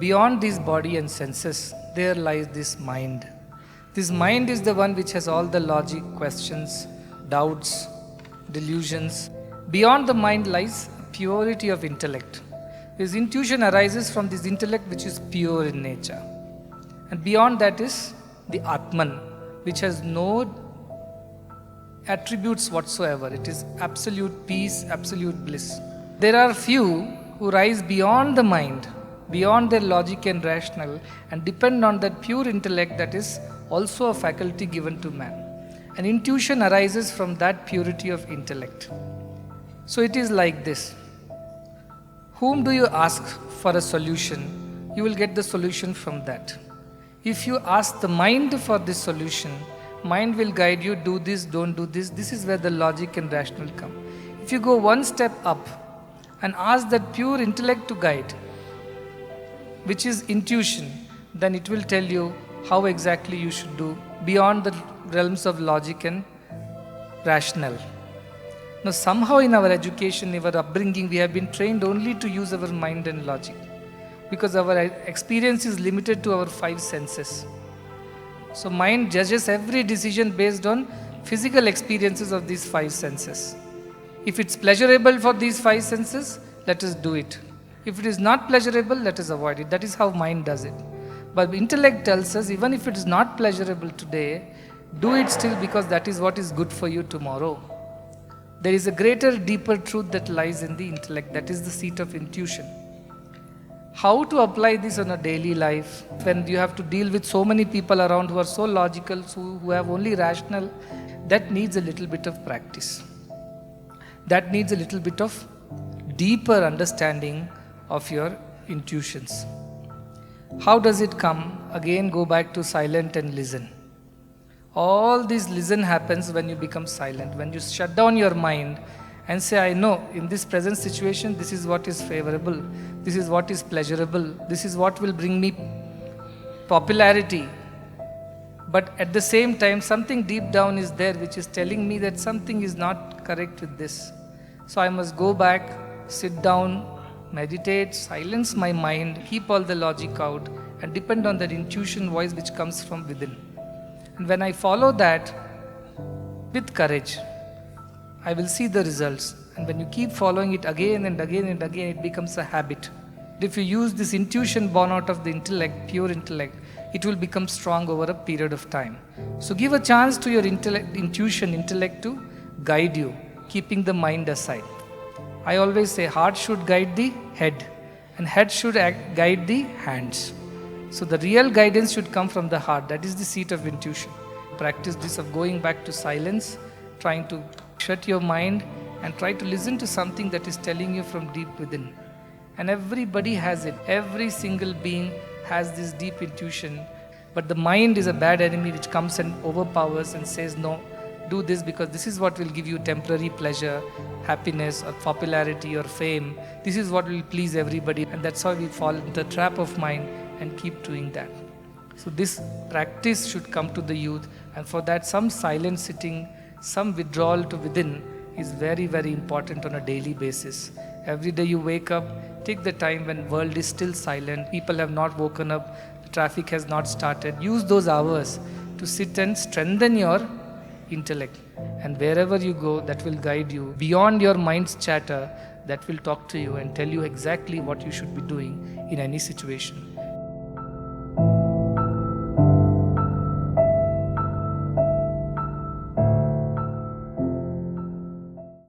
beyond this body and senses, there lies this mind. This mind is the one which has all the logic, questions, doubts, delusions. Beyond the mind lies purity of intellect. This intuition arises from this intellect which is pure in nature. And beyond that is the Atman, which has no attributes whatsoever. It is absolute peace, absolute bliss. There are few who rise beyond the mind, beyond their logic and rational, and depend on that pure intellect that is also a faculty given to man. And intuition arises from that purity of intellect. So it is like this. Whom do you ask for a solution? You will get the solution from that. If you ask the mind for this solution, mind will guide you, do this, don't do this. This is where the logic and rational come. If you go one step up and ask that pure intellect to guide, which is intuition, then it will tell you how exactly you should do beyond the realms of logic and rational. Now somehow in our education, in our upbringing, we have been trained only to use our mind and logic, because our experience is limited to our five senses. So mind judges every decision based on physical experiences of these five senses. If it's pleasurable for these five senses, let us do it. If it is not pleasurable, let us avoid it. That is how mind does it. But intellect tells us, even if it is not pleasurable today, do it still, because that is what is good for you tomorrow. There is a greater, deeper truth that lies in the intellect. That is the seat of intuition. How to apply this on a daily life when you have to deal with so many people around who are so logical, who have only rational? That needs a little bit of practice. That needs a little bit of deeper understanding of your intuitions. How does it come? Again, go back to silent and listen. All this listen happens when you become silent, when you shut down your mind and say, I know in this present situation, this is what is favorable, this is what is pleasurable, this is what will bring me popularity. But at the same time, something deep down is there which is telling me that something is not correct with this. So I must go back, sit down, meditate, silence my mind, keep all the logic out, and depend on that intuition voice which comes from within. And when I follow that with courage, I will see the results. And when you keep following it again and again and again, it becomes a habit. If you use this intuition born out of the intellect, pure intellect, it will become strong over a period of time. So give a chance to your intellect to guide you, keeping the mind aside. I always say heart should guide the head and head should guide the hands. So the real guidance should come from the heart. That is the seat of intuition. Practice this of going back to silence, trying to shut your mind and try to listen to something that is telling you from deep within. And everybody has it. Every single being has this deep intuition. But the mind is a bad enemy which comes and overpowers and says, no, do this because this is what will give you temporary pleasure, happiness or popularity or fame. This is what will please everybody. And that's how we fall into the trap of mind and keep doing that. So this practice should come to the youth, and for that some silent sitting, some withdrawal to within is very, very important on a daily basis. Every day you wake up, take the time when world is still silent, people have not woken up, the traffic has not started. Use those hours to sit and strengthen your intellect. And wherever you go, that will guide you. Beyond your mind's chatter, that will talk to you and tell you exactly what you should be doing in any situation.